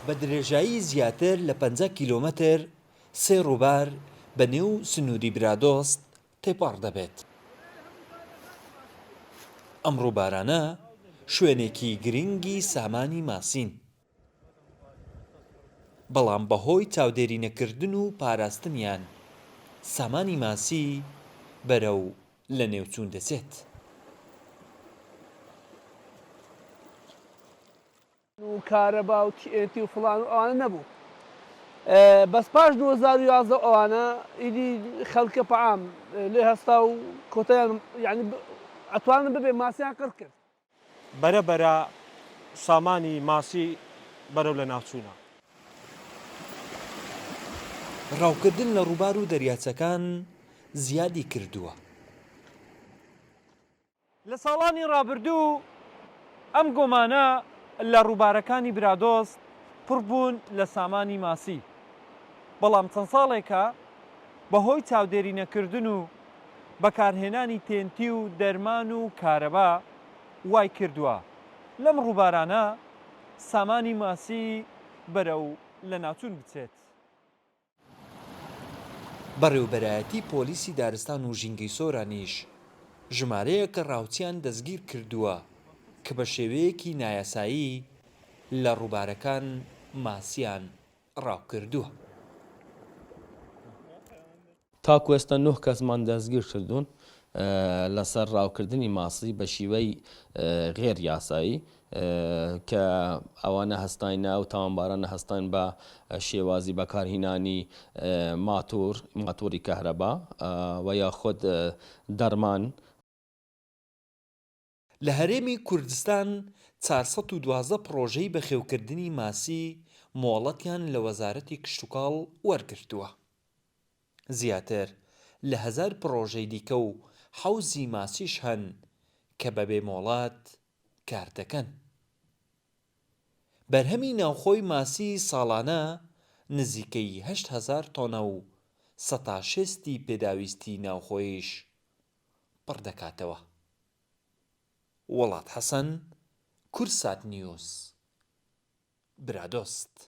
بە درێژایی زیاتر لە 50 کیلۆمەتر سێ ڕووبار بە نێو سنووری برادۆست تێپەڕ دەبێت. ئەم ڕووبارانە شوێنێکی گرنگی سامانی ماسین، بەڵام بەهۆی چاودێری نەکردن و پاراستنیان سامانی ماسی بەرەو لە نێوچوون دەچێت. و کارەبا و تیئێتی و فڵان و ئەوانە نەبوو. بەس پاش 2011 ئەوانە ئیدی خەڵکە پەعام لێ هەستا و کۆتەیان یعنی ئەتوانن ببێ ماسییان قڕ کرد. بەرە سامانی ماسی بەرەو لە ناوچوونە. ڕاوکردن لە ڕووبار و دەریاچەکان زیادی کردووە. لە ساڵانی ڕابردوو ئەم گۆمانە لە ڕووبارەکانی برادۆست پڕ بوون لە سامانی ماسی، بەڵام چەند ساڵێکە بەهۆی چاودێری نەکردن و بەکارهێنانی تێنتی و دەرمان و کارەبا وای کردووە لەم ڕووبارانە سامانی ماسی بەرەو لە ناوچوون بچێت. بەڕێوەبەرایەتی پۆلیسی دارستان و ژینگەی سۆرانیش ژمارەیە کە ڕاوچیان دەستگیر کردووە کە بە شێوەیەکی نایاسایی لە ڕووبارەکان ماسییان ڕاوکردووە. تاکو ئێستا 9 کەسمان دەستگیر کردوون لەسەر ڕاوکردنی ماسی بە شیوەی غێر یاسایی کە ئەوانە هەستاینە و تاوانبارانە هەستان بە شێوازی بەکارهێنانی ماتۆری کەهرەبا و یاخود دەرمان. لە هەرێمی کوردستان 412 پرۆژەی بەخێوکردنی ماسی مۆڵەتیان لە وەزارەتی کشتوکاڵ وەرگرتووە. زیاتر لە 1000 پرۆژەی دیکە و حەوزی ماسیش هەن کە بەبێ مۆڵات کار دەکەن. بەرهەمی ناوخۆی ماسی ساڵانە نزیکەی 8000 تۆنە و سەتاشێستی پێداویستی ناوخۆیش پڕ دەکاتەوە. وڵات حەسەن، کورسات نیوز، برادۆست.